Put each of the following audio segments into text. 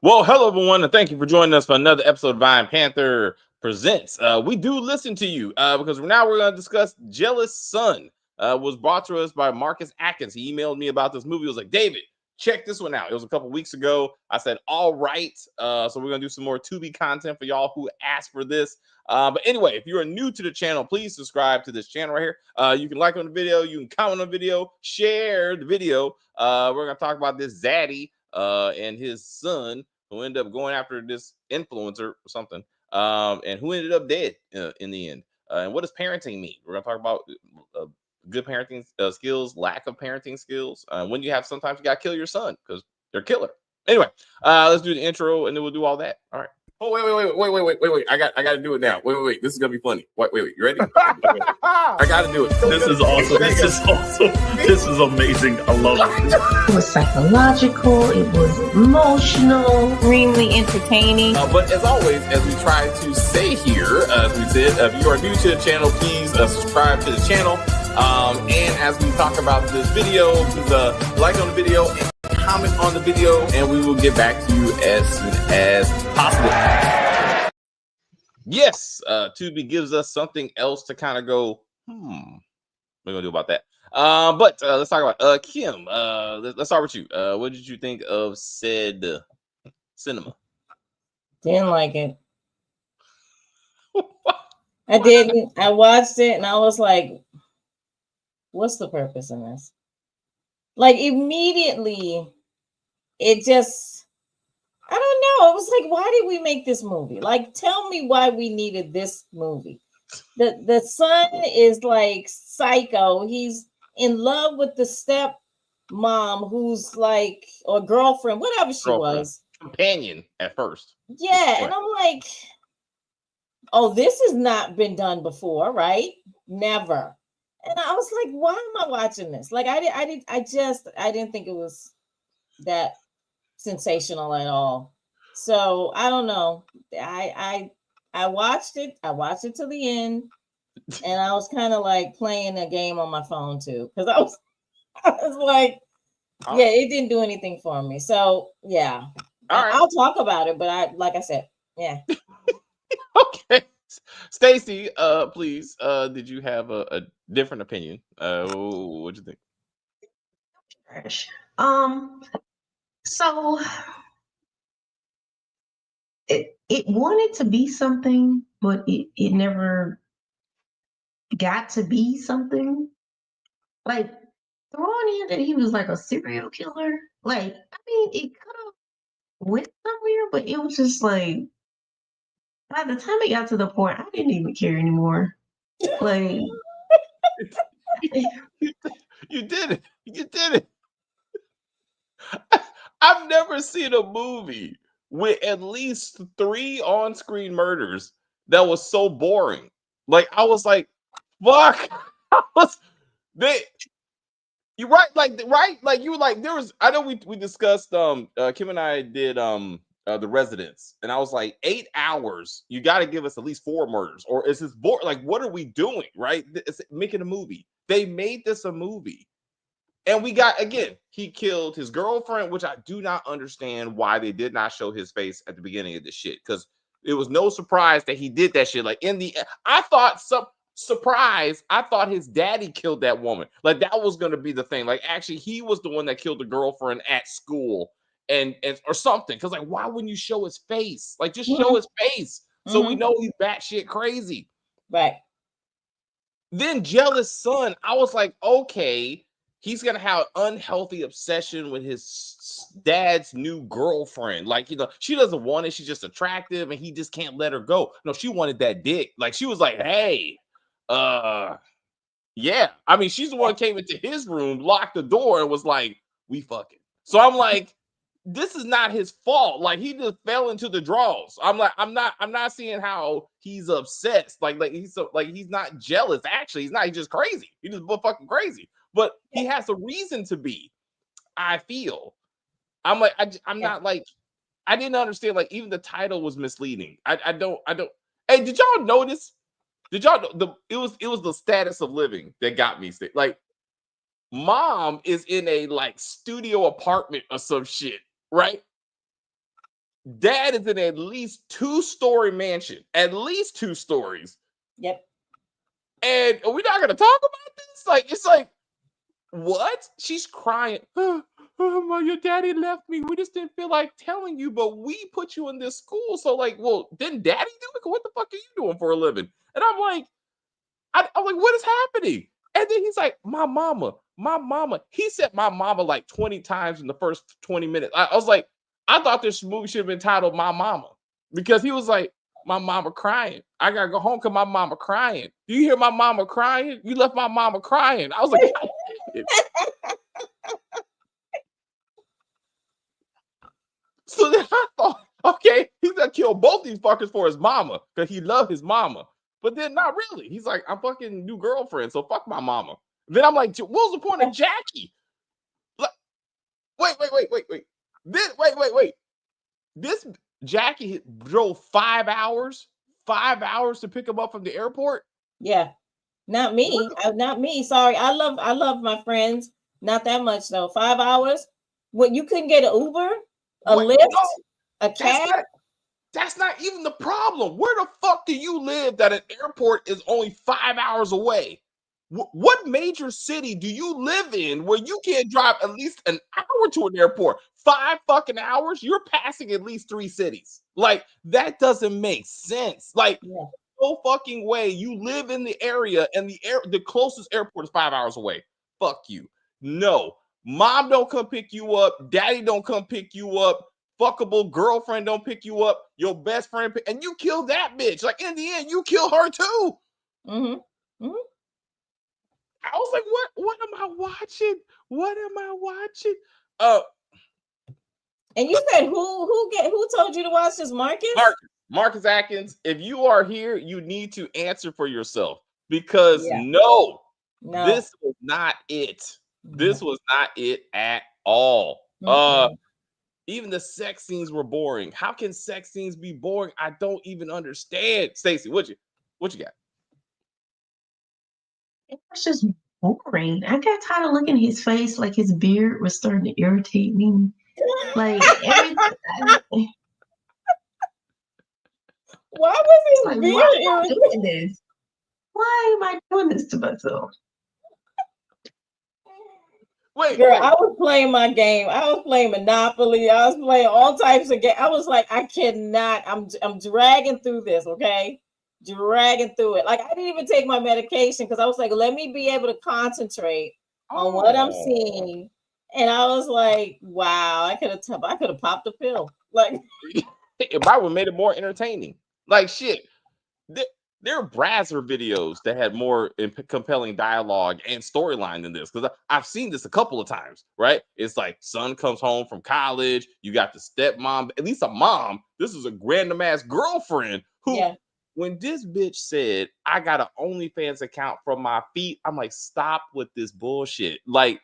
Well, hello everyone, and thank you for joining us for another episode of Vine Panther Presents. We do listen to you because now we're going to discuss Jealous Son. Was brought to us by Marcus Atkins. He emailed me about this movie. He was like, David, check this one out. It was a couple weeks ago. I said, all right. So we're going to do some more Tubi content for y'all who asked for this. But anyway, if you're new to the channel, please subscribe to this channel right here. You can like on the video, you can comment on the video, share the video. We're going to talk about this Zaddy and his son who ended up going after this influencer or something, and who ended up dead in the end. And what does parenting mean? We're gonna talk about good parenting skills, lack of parenting skills. When you have, sometimes you gotta kill your son because they're killer. Anyway, let's do the intro and then we'll do all that. All right. Oh, wait. I got to do it now. Wait. This is going to be funny. Wait. You ready? I got to do it. This is awesome. This is awesome. This is amazing. I love it. It was psychological. It was emotional. Extremely entertaining. But as always, as we try to say here, as we said, if you are new to the channel, please subscribe to the channel. And as we talk about this video, please like on the video and comment on the video, and we will get back to you as soon as possible. Yes, Tubi gives us something else to kind of go, we're gonna do about that. But let's talk about Kim. Let's start with you. What did you think of said cinema? Didn't like it. I didn't. I watched it and I was like, what's the purpose in this? Like immediately, it just, I don't know. It was like, why did we make this movie? Like, tell me why we needed this movie. The son is like psycho. He's in love with the step mom who's like, or girlfriend, whatever she was. Companion at first. Yeah, and I'm like, oh, this has not been done before, right? Never. And I was like, why am I watching this? Like, I didn't think it was that sensational at all. So I don't know. I watched it. I watched it to the end, and I was kind of like playing a game on my phone too, because I was like, yeah, it didn't do anything for me. So yeah, all right. I'll talk about it, but like I said, yeah. Okay. Stacy, please. Did you have a different opinion? What'd you think? So it wanted to be something, but it never got to be something. Like throwing in that he was like a serial killer. Like, I mean, it could have went somewhere, but it was just like, by the time it got to the point, I didn't even care anymore. Like, you did it. I've never seen a movie with at least 3 on-screen murders that was so boring. Like, I was like, fuck. You're right, like you were like, there was, I know we discussed Kim and I did The Residence, and I was like, 8 hours, you got to give us at least 4 murders, or is this boring? Like, what are we doing? Right? It's making a movie. They made this a movie. And we got, again, he killed his girlfriend, which I do not understand why they did not show his face at the beginning of this shit, because it was no surprise that he did that shit. Like, in the, I thought I thought his daddy killed that woman. Like, that was going to be the thing. Like, actually, he was the one that killed the girlfriend at school and or something. Because, like, why wouldn't you show his face? Like, just show his face so we know he's batshit crazy. Right. Then Jealous Son, I was like, okay, he's gonna have an unhealthy obsession with his dad's new girlfriend. Like, you know, she doesn't want it. She's just attractive, and he just can't let her go. No, she wanted that dick. Like, she was like, hey, yeah. I mean, she's the one who came into his room, locked the door, and was like, we fucking. So I'm like, this is not his fault. Like, he just fell into the draws. I'm like, I'm not seeing how he's obsessed. Like he's so, like, he's not jealous. Actually, he's not. He's just crazy. He's just fucking crazy. But he has a reason to be. I feel. I'm like, I'm not like, I didn't understand. Like, even the title was misleading. I don't. Hey, did y'all notice? Did y'all know it was the status of living that got me sick? Like, mom is in a like studio apartment or some shit, right? Dad is in at least 2-story mansion, at least 2 stories. Yep. And we're not gonna talk about this. Like, it's like, what? She's crying. Your daddy left me. We just didn't feel like telling you, but we put you in this school. So, like, well, didn't daddy do it? What the fuck are you doing for a living? And I'm like, I'm like, what is happening? And then he's like, my mama. He said my mama like 20 times in the first 20 minutes. I was like, I thought this movie should have been titled My Mama, because he was like, my mama crying. I gotta go home because my mama crying. Do you hear my mama crying? You left my mama crying. I was like, so then I thought, okay, he's gonna kill both these fuckers for his mama because he loved his mama. But then not really. He's like, I'm fucking new girlfriend, so fuck my mama. Then I'm like, what was the point of Jackie? Like, wait. Wait. This Jackie drove 5 hours to pick him up from the airport. Yeah, not me. Not me. Sorry, I love my friends. Not that much though. 5 hours. What, you couldn't get an Uber, a Lyft, a cab? That's not even the problem. Where the fuck do you live that an airport is only 5 hours away? What major city do you live in where you can't drive at least an hour to an airport? 5 fucking hours? You're passing at least 3 cities. Like, that doesn't make sense. Like, no fucking way. You live in the area and the closest airport is 5 hours away. Fuck you. No. Mom don't come pick you up. Daddy don't come pick you up. Fuckable girlfriend don't pick you up. Your best friend, and you kill that bitch. Like, in the end, you kill her too. I was like, what am I watching? What am I watching? And you said who told you to watch this, Marcus? Marcus Atkins, if you are here, you need to answer for yourself, because no, this was not it. This was not it at all. Even the sex scenes were boring. How can sex scenes be boring? I don't even understand. Stacey, what you got? It was just boring. I got tired of looking at his face. Like, his beard was starting to irritate me. Like, everything. Why was his beard why am I doing this? Why am I doing this to myself? Wait, I was playing my game. I was playing Monopoly. I was playing all types of games. I was like, I cannot. I'm dragging through this, okay? Dragging through it. Like, I didn't even take my medication because I was like, let me be able to concentrate on what I'm seeing. And I was like, wow, I could have popped a pill. Like, it might have made it more entertaining. Like, shit. There are Brazzer videos that had more compelling dialogue and storyline than this, because I've seen this a couple of times, right? It's like, son comes home from college, you got the stepmom, at least a mom. This is a random ass girlfriend who, when this bitch said, I got an OnlyFans account from my feet, I'm like, stop with this bullshit. Like,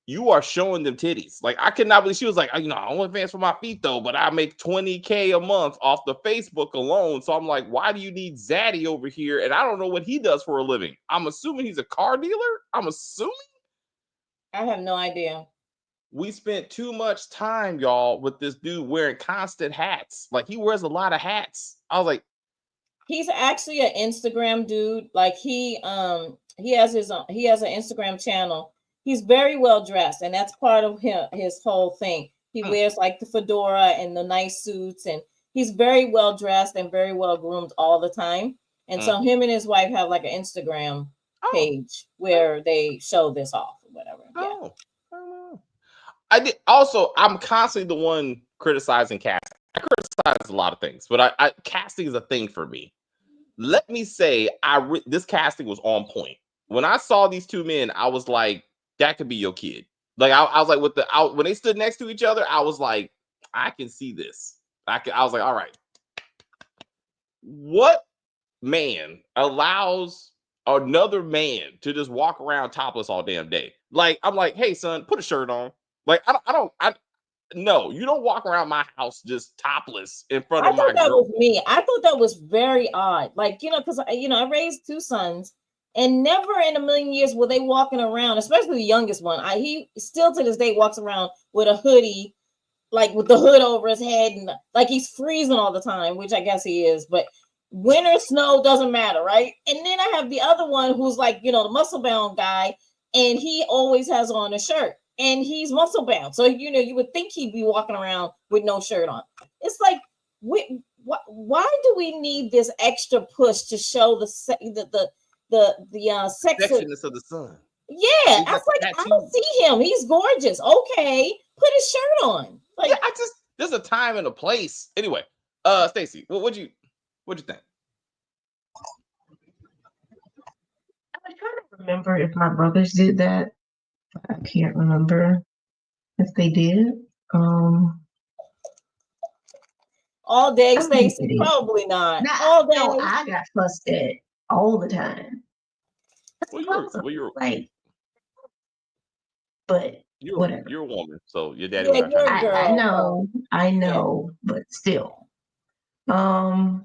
you are showing them titties. Like, I could not believe she was like, I OnlyFans for my feet though, but I make $20K a month off the Facebook alone. So I'm like, why do you need Zaddy over here? And I don't know what he does for a living. I'm assuming he's a car dealer. I'm assuming. I have no idea. We spent too much time, y'all, with this dude wearing constant hats. Like, he wears a lot of hats. I was like, he's actually an Instagram dude. Like, he has an Instagram channel. He's very well dressed, and that's part of his whole thing. He wears like the fedora and the nice suits, and he's very well dressed and very well groomed all the time. And so him and his wife have like an Instagram page where they show this off or whatever. I did. Also, I'm constantly the one criticizing casting. I criticize a lot of things, but casting is a thing for me. Let me say, this casting was on point. When I saw these two men, I was like, that could be your kid. Like, I was like, when they stood next to each other, I was like, I can see this. I was like, all right. What man allows another man to just walk around topless all damn day? Like, I'm like, hey son, put a shirt on. Like, no, you don't walk around my house just topless in front of my girl. I thought that was me. I thought that was very odd. Like, because I raised 2 sons. And never in a million years were they walking around, especially the youngest one. He still to this day walks around with a hoodie like with the hood over his head, and like he's freezing all the time, which I guess he is, but winter, snow doesn't matter, right? And then I have the other one who's like, the muscle bound guy, and he always has on a shirt, and he's muscle bound. So you would think he'd be walking around with no shirt on. It's like, why do we need this extra push to show the sex? Sexiness of the sun. Yeah, I He's was got the like, I tattoo. don't see him. He's gorgeous. Okay, put his shirt on. Like, Yeah, there's a time and a place. Anyway, Stacey, what'd you think? I'm trying to remember if my brothers did that. I can't remember if they did. all day, I don't think Stacey? they did. Probably not. Now, All day. no, I got fussed at all the time. You're Like, but whatever. you're a woman, so your daddy Yeah, was not trying you're to a be. girl. I know, but still. I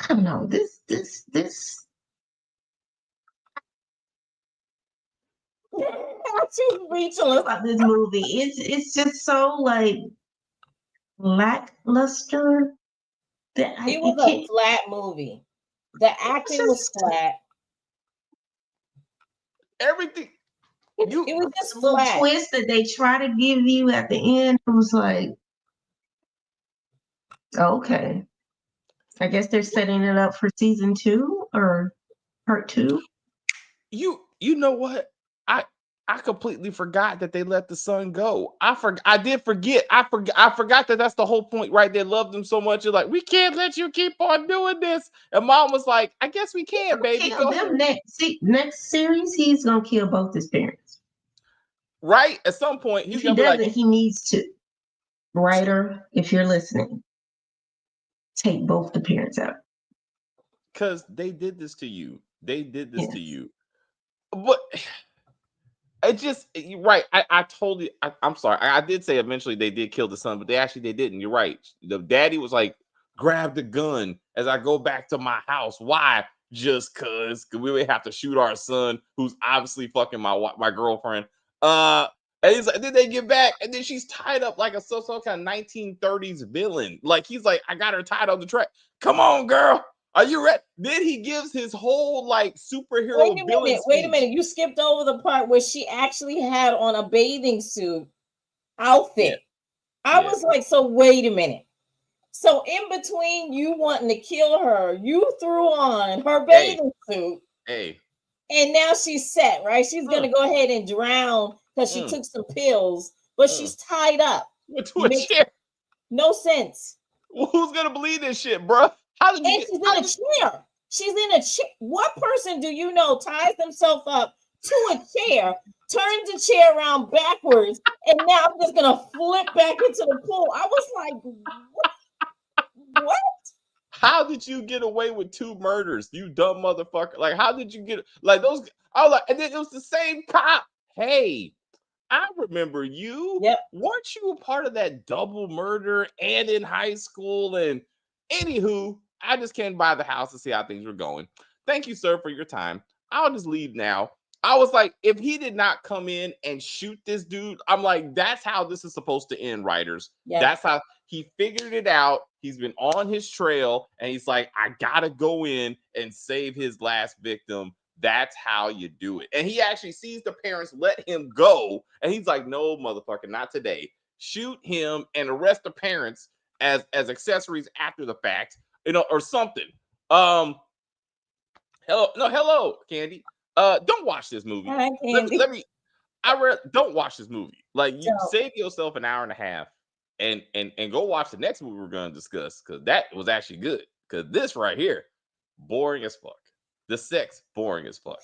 don't know. This She's speechless. about this movie. It's just so like lackluster that It it was can't. a flat movie. The acting was flat. Everything It was just The little flat. twist that they try to give you at the end, it was like, okay. I guess they're setting it up for season 2 or part 2. you know what? I completely forgot that they let the son go. I did forget. I forgot that that's the whole point, right? They loved him so much. You're like, we can't let you keep on doing this. And mom was like, I guess we can, baby. Kill Go them ahead. next series. He's gonna kill both his parents. Right? At some point, If he's he gonna be doesn't, like, he needs to. Writer, if you're listening, take both the parents out. because they did this to you. They did this to Yes. you. But it just you're right. I told you. I'm sorry. I did say eventually they did kill the son, but they didn't. You're right. The daddy was like, grab the gun as I go back to my house. Why? Just cause we would have to shoot our son, who's obviously fucking my girlfriend. And he's like, then they get back, and then she's tied up like a some kind of 1930s villain. Like he's like, I got her tied on the track. Come on, girl. Are you ready? Then he gives his whole like superhero villain Wait a speech. minute. You skipped over the part where she actually had on a bathing suit outfit. I was like, so wait a minute. So in between you wanting to kill her, you threw on her bathing suit. Hey. And now she's set, right? She's gonna go ahead and drown because she took some pills, but she's tied up. To a chair. No sense. Well, who's gonna believe this shit, bro? How did you and she's in a chair. She's in a chair. What person do you know ties themselves up to a chair, turns the chair around backwards, and now I'm just gonna flip back into the pool? I was like, what? How did you get away with 2 murders, you dumb motherfucker? Like, how did you get like those? I was like, and then it was the same cop. Hey, I remember you. Yep. Weren't you a part of that double murder and in high school? And anywho, I just came by the house to see how things were going. Thank you, sir, for your time. I'll just leave now. I was like, if he did not come in and shoot this dude, I'm like, that's how this is supposed to end, writers. Yep. That's how he figured it out. He's been on his trail, and he's like, I gotta go in and save his last victim. That's how you do it. And he actually sees the parents let him go, and he's like, no, motherfucker, not today. Shoot him and arrest the parents as accessories after the fact, or something. Hello, Candy. Don't watch this movie. Hi, Candy. Don't watch this movie. Like, you No. save yourself an hour and a half and go watch the next movie we're gonna discuss, because that was actually good. Because this right here, boring as fuck. The sex, boring as fuck.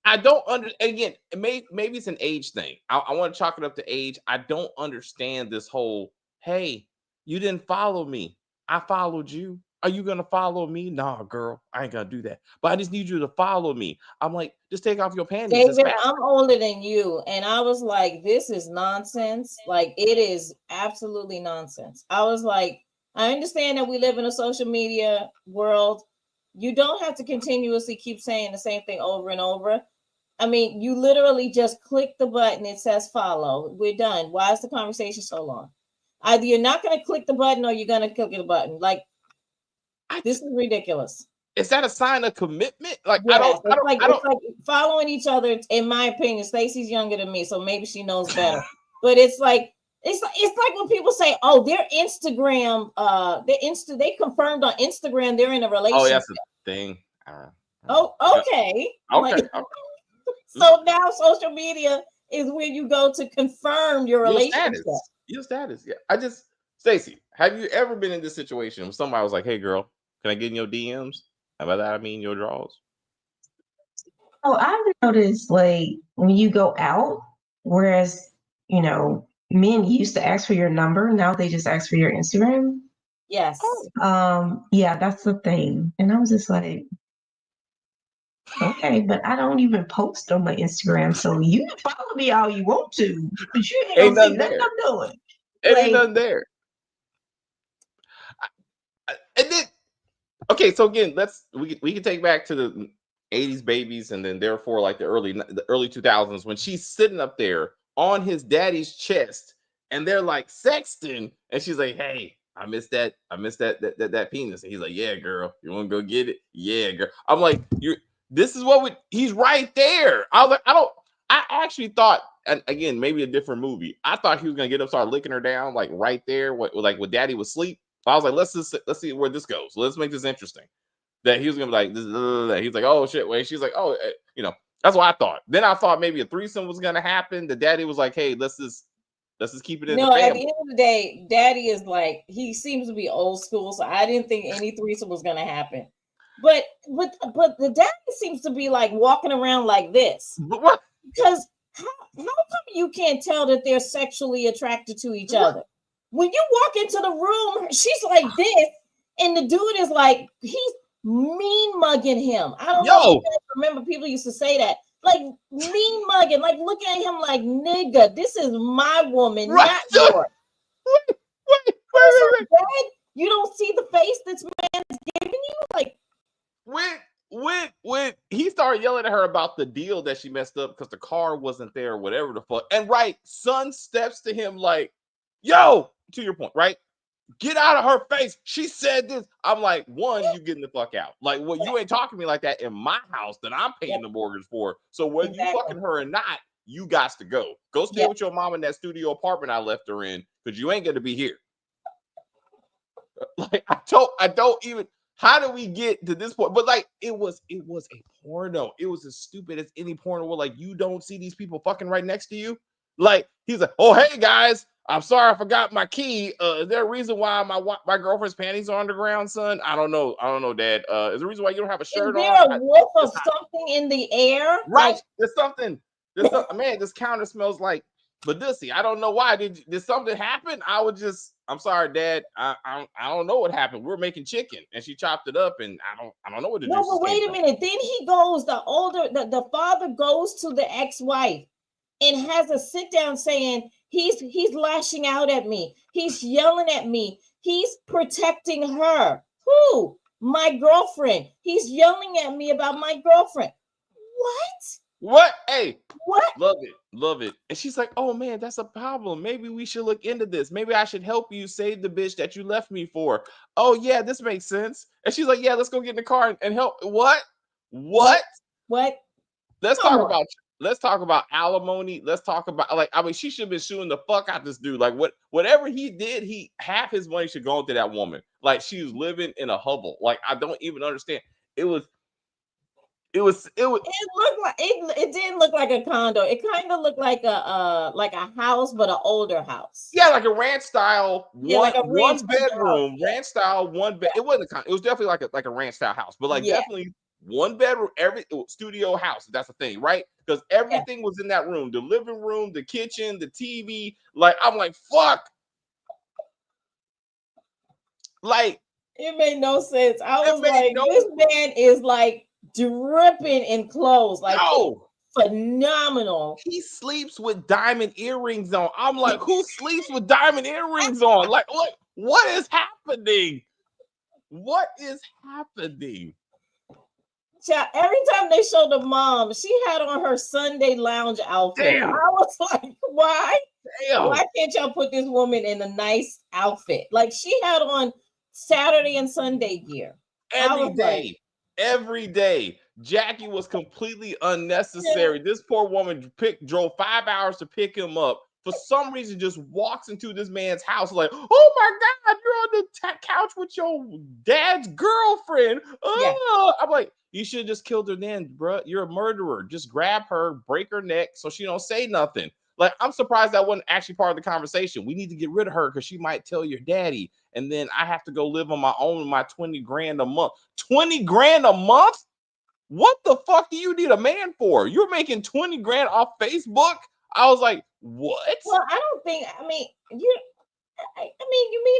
I don't again, maybe it's an age thing. I want to chalk it up to age. I don't understand this whole, hey, you didn't follow me. I followed you. Are you gonna follow me? Nah, girl, I ain't gonna do that. But I just need you to follow me. I'm like, just take off your panties. David, I'm older than you, and I was like, this is nonsense. Like, it is absolutely nonsense. I was like, I understand that we live in a social media world. You don't have to continuously keep saying the same thing over and over. I mean, you literally just click the button. It says follow. We're done. Why is the conversation so long? Either you're not going to click the button or you're going to click the button. Like, this is ridiculous. Is that a sign of commitment? Like, yes, it's like following each other. In my opinion, Stacey's younger than me, so maybe she knows better. But it's like when people say, "Oh, their Instagram, they confirmed on Instagram they're in a relationship." Oh, that's a thing. Oh, okay. Okay. So now social media is where you go to confirm your relationship. Your status. Yeah. Stacey, have you ever been in this situation where somebody was like, "Hey, girl, can I get in your DMs?" And by that I mean your draws. Oh, I've noticed like when you go out, whereas men used to ask for your number, now they just ask for your Instagram. Yes. Yeah, that's the thing. And I was just like, okay, but I don't even post on my Instagram, so you can follow me all you want to, but you ain't gonna see nothing I'm doing. Ain't nothing there. And then, okay, so again, we can take back to the 80s babies, and then therefore like the early 2000s when she's sitting up there on his daddy's chest, and they're like sexting, and she's like, "Hey, I miss that penis," and he's like, "Yeah, girl, you want to go get it? Yeah, girl." I'm like, this is he's right there. I was like, I actually thought, and again, maybe a different movie. I thought he was gonna get up, start licking her down, like right there, like when daddy was asleep. So I was like, let's see where this goes. Let's make this interesting. That he was gonna be like, he's like, "Oh shit," wait. She's like, "Oh, that's what I thought." Then I thought maybe a threesome was gonna happen. The daddy was like, "Hey, let's just keep it in the family." At the end of the day, daddy is like, he seems to be old school, so I didn't think any threesome was gonna happen. But the daddy seems to be like walking around like this. But what? Because how come you can't tell that they're sexually attracted to each other? When you walk into the room, she's like this, and the dude is like, he's mean mugging him. I don't know if you guys remember people used to say that. Like mean mugging, like looking at him like, "Nigga, this is my woman, not yours." Wait. You don't see the face this man is giving you? Like when he started yelling at her about the deal that she messed up because the car wasn't there, whatever the fuck. And son steps to him like, "Yo," to your point, right? "Get out of her face. She said this." I'm like, one, you getting the fuck out. Like, well, you ain't talking to me like that in my house that I'm paying the mortgage for. So whether you fucking her or not, you got to go. Go stay with your mom in that studio apartment I left her in, because you ain't gonna be here. Like, I don't even. How do we get to this point? But like, it was a porno. It was as stupid as any porno where like you don't see these people fucking right next to you. Like, he's like, "Oh, hey guys, I'm sorry I forgot my key. Is there a reason why my girlfriend's panties are underground, son?" I don't know, Dad. Is there a reason why you don't have a shirt on? Is there a whiff of something in the air? Right. Like, there's something. Man, this counter smells like Badussy. I don't know why. Did something happen? I'm sorry, Dad. I don't know what happened. We're making chicken and she chopped it up, and I don't know what to do. No, but wait a minute. Then he goes, the father goes to the ex-wife and has a sit down saying, he's lashing out at me. He's yelling at me. He's protecting her. Who? My girlfriend. He's yelling at me about my girlfriend. What? Hey, what? Love it. And she's like, "Oh man, that's a problem. Maybe we should look into this. Maybe I should help you save the bitch that you left me for." "Oh yeah, this makes sense." And she's like, "Yeah, let's go get in the car and help." What? Let's talk about alimony. Let's talk about, like, I mean, she should have been suing the fuck out this dude. Like, whatever he did, half his money should go into that woman. Like, she was living in a hovel. Like, I don't even understand. It looked like it didn't look like a condo. It kind of looked like a house, but an older house. Yeah, like a ranch style, one bedroom, ranch style, one bed. It wasn't a condo. It was definitely like a ranch style house, but like definitely one bedroom, every studio house. That's the thing, right? Because everything was in that room: the living room, the kitchen, the TV. Like, I'm like, fuck. Like, it made no sense. I was like, this man is like dripping in clothes, like phenomenal. He sleeps with diamond earrings on. I'm like, who sleeps with diamond earrings on? Like, what is happening? What is happening? Every time they showed the mom, she had on her Sunday lounge outfit. Damn. I was like, why? Damn. Why can't y'all put this woman in a nice outfit? Like she had on Saturday and Sunday gear. Every day. Jackie was completely unnecessary. This poor woman drove 5 hours to pick him up. For some reason, just walks into this man's house like, oh my God, you're on the couch with your dad's girlfriend. Oh, I'm like, you should have just killed her then, bro. You're a murderer. Just grab her, break her neck so she don't say nothing. Like, I'm surprised that wasn't actually part of the conversation. We need to get rid of her because she might tell your daddy. And then I have to go live on my own with my 20 grand a month. 20 grand a month? What the fuck do you need a man for? You're making 20 grand off Facebook? I was like, what? Well, I don't think, I mean, you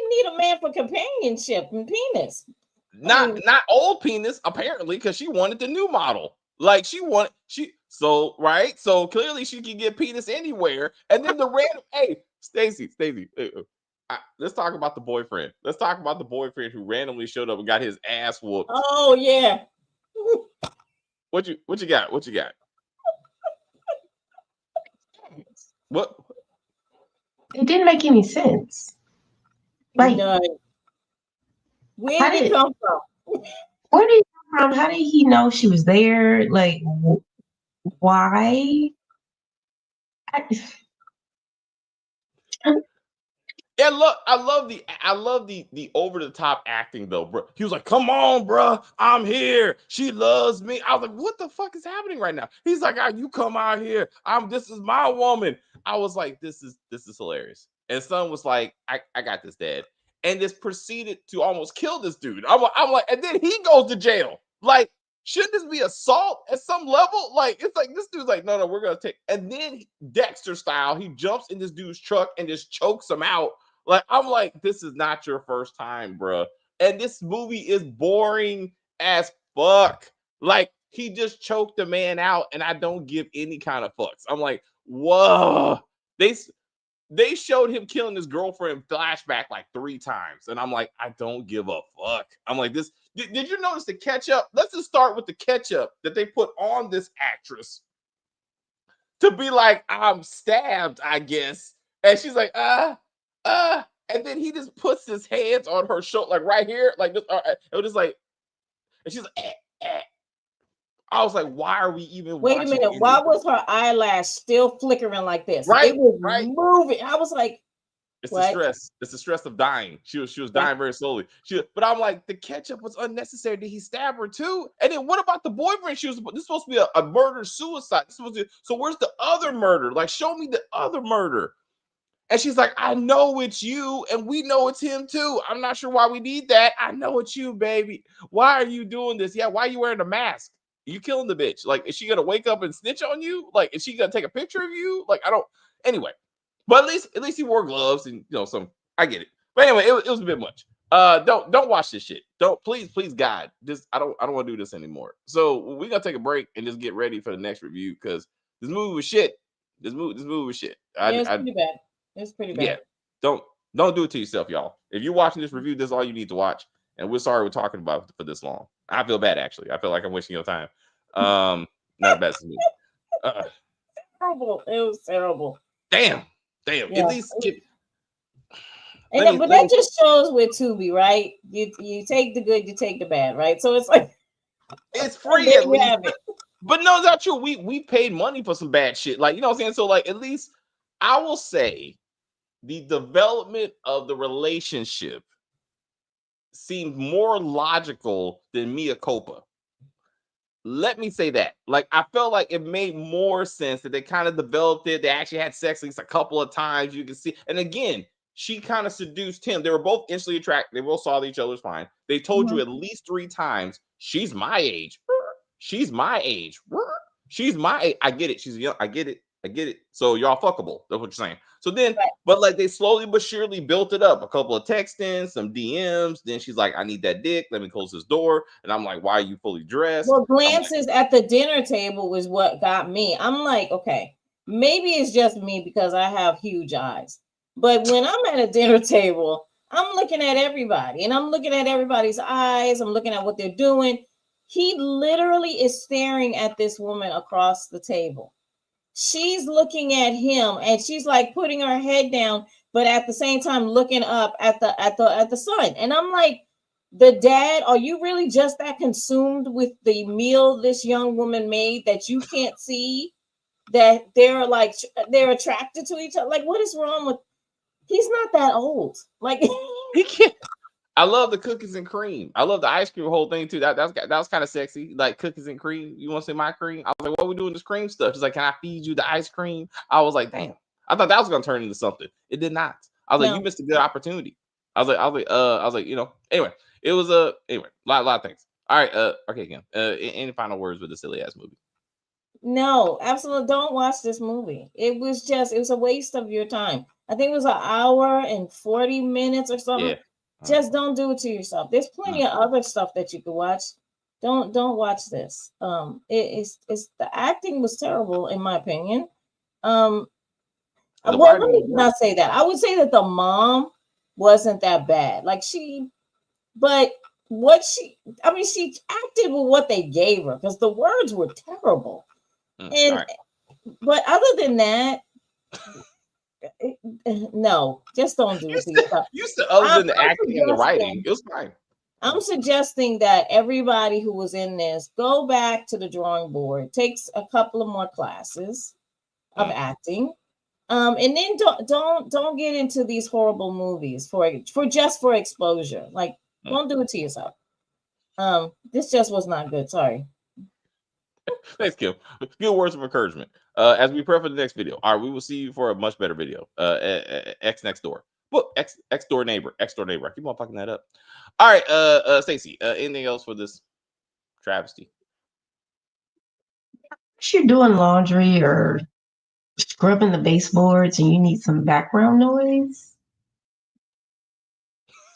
need a man for companionship and penis. Not old penis, apparently, because she wanted the new model. Like so clearly she can get penis anywhere. And then the random, hey, Stacy, let's talk about the boyfriend. Let's talk about the boyfriend who randomly showed up and got his ass whooped. Oh yeah. What you got? What? It didn't make any sense. Like, where did he come from? Where did he come from? How did he know she was there? Like, why? Yeah, look, I love the over the top acting though, bro. He was like, "Come on, bro, I'm here. She loves me." I was like, "What the fuck is happening right now?" He's like, "You come out here. This is my woman." I was like, "This is hilarious." And son was like, "I got this, Dad," and just proceeded to almost kill this dude. I'm like, and then he goes to jail. Like, shouldn't this be assault at some level? Like, it's like this dude's like, "No, we're gonna take." And then Dexter style, he jumps in this dude's truck and just chokes him out. Like, I'm like, this is not your first time, bro. And this movie is boring as fuck. Like, he just choked the man out, and I don't give any kind of fucks. I'm like, whoa. They showed him killing his girlfriend flashback like 3 times. And I'm like, I don't give a fuck. I'm like, this. Did you notice the ketchup? Let's just start with the ketchup that they put on this actress to be like, I'm stabbed, I guess. And she's like, and then he just puts his hands on her shoulder, like right here, like this. It was just like, and she's like, I was like, why are we even? Wait a minute, why was her eyelash still flickering like this? Right, it was moving. I was like, it's the stress. It's the stress of dying. She was dying very slowly. But I'm like, the ketchup was unnecessary. Did he stab her too? And then what about the boyfriend? This is supposed to be a murder suicide. So where's the other murder? Like, show me the other murder. And she's like, I know it's you, and we know it's him too. I'm not sure why we need that. I know it's you, baby. Why are you doing this? Yeah, why are you wearing a mask? You killing the bitch. Like, is she gonna wake up and snitch on you? Like, is she gonna take a picture of you? Like, I don't. Anyway, but at least he wore gloves and some. I get it. But anyway, it was a bit much. Don't watch this shit. Don't please, God. I don't want to do this anymore. So we're gonna take a break and just get ready for the next review because this movie was shit. This movie was shit. It's pretty bad. It's pretty bad. Yeah, don't do it to yourself, y'all. If you're watching this review, this is all you need to watch. And we're sorry we're talking about it for this long. I feel bad, actually. I feel like I'm wasting your time. Not bad to me. Terrible. It was terrible. Damn. Yeah. At least. But that just shows with Tubi, right? You take the good, you take the bad, right? So it's like it's free at least. But no, it's not true. We paid money for some bad shit. Like, you know what I'm saying? So, like, at least I will say the development of the relationship seemed more logical than Mia Copa. Let me say that. Like, I felt like it made more sense that they kind of developed it. They actually had sex at least a couple of times. You can see. And again, she kind of seduced him. They were both instantly attracted. They both saw each other's fine. They told you at least 3 times, she's my age. She's my age. She's my age. I get it. She's young. I get it. So y'all fuckable. That's what you're saying. So then, but like they slowly but surely built it up. A couple of textings, some DMs. Then she's like, I need that dick. Let me close this door. And I'm like, why are you fully dressed? Well, glances at the dinner table was what got me. I'm like, okay, maybe it's just me because I have huge eyes. But when I'm at a dinner table, I'm looking at everybody and I'm looking at everybody's eyes. I'm looking at what they're doing. He literally is staring at this woman across the table. She's looking at him and she's like putting her head down, but at the same time looking up at the sun. And I'm like, the dad, are you really just that consumed with the meal this young woman made that you can't see that they're attracted to each other? Like, what is wrong with? He's not that old. Like, he can't. I love the cookies and cream. I love the ice cream whole thing too. That was kind of sexy. Like cookies and cream. You want to say my cream? I was like, what are we doing this cream stuff? She's like, can I feed you the ice cream? I was like, damn. I thought that was gonna turn into something. It did not. I was like, you missed a good opportunity. I was like, Anyway, it was a lot of things. All right. Okay, again. Any final words with the silly ass movie? No, absolutely. Don't watch this movie. It was a waste of your time. I think it was 1 hour and 40 minutes or something. Yeah. Just don't do it to yourself. There's plenty of other stuff that you could watch. Don't watch this. It's the acting was terrible in my opinion. Let me not say that. I would say that the mom wasn't that bad. she acted with what they gave her because the words were terrible. But other than that, no, just don't do it to yourself. You said other than the acting and the writing, it was fine. I'm suggesting that everybody who was in this go back to the drawing board, takes a couple of more classes of acting, and then don't get into these horrible movies for exposure. Like, don't do it to yourself. This just was not good. Sorry. Thanks, Kim. Good words of encouragement. As we prepare for the next video, all right, we will see you for a much better video. X next door. Well, X door neighbor. I keep on fucking that up. All right, Stacey. Anything else for this travesty? If you're doing laundry or scrubbing the baseboards and you need some background noise.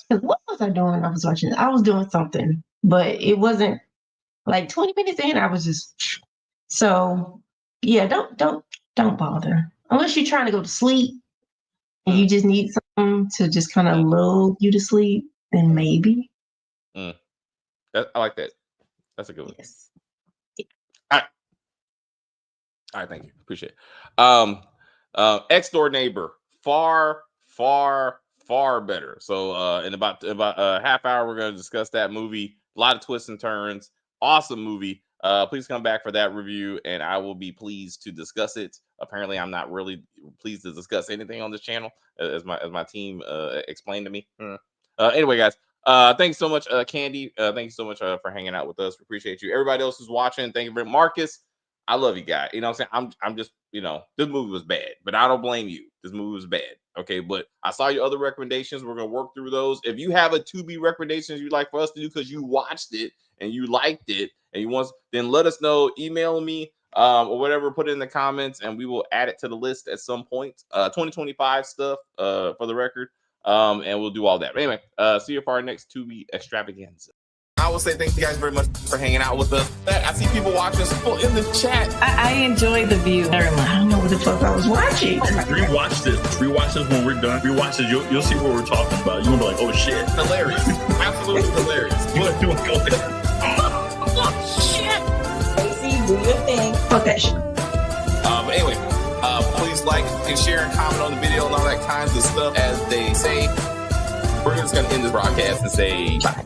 What was I doing? I was watching. I was doing something, but it wasn't like 20 minutes in. I was just yeah. Don't bother unless you're trying to go to sleep and you just need something to just kind of lull you to sleep. Then maybe. I like that. That's a good one. Yes. All right, thank you. Appreciate it. X door neighbor, far better. So in about a half hour, we're going to discuss that movie. A lot of twists and turns. Awesome movie. Please come back for that review, and I will be pleased to discuss it. Apparently, I'm not really pleased to discuss anything on this channel, as my team explained to me. Anyway, guys, thank you so much, Candy. Thank you so much for hanging out with us. We appreciate you. Everybody else who's watching, thank you very much. Marcus, I love you, guy. You know what I'm saying? I'm just, this movie was bad, but I don't blame you. This movie was bad. Okay, but I saw your other recommendations. We're gonna work through those. If you have a 2B recommendations you'd like for us to do because you watched it and you liked it and you want, then let us know. Email me or whatever. Put it in the comments and we will add it to the list at some point. 2025 stuff for the record. And we'll do all that. But anyway, see you for our next 2B extravaganza. I will say thank you guys very much for hanging out with us. I see people watching, people in the chat. I enjoy the view very much. I don't know what the fuck I was watching. Rewatch this when we're done. Rewatch this. You'll see what we're talking about. You're gonna be like, oh shit. Hilarious. Absolutely hilarious. You're doing good. Oh shit. Stacey, do your thing. Fuck that shit. But anyway, please like and share and comment on the video and all that kinds of stuff. As they say, we're just gonna end this broadcast and say bye.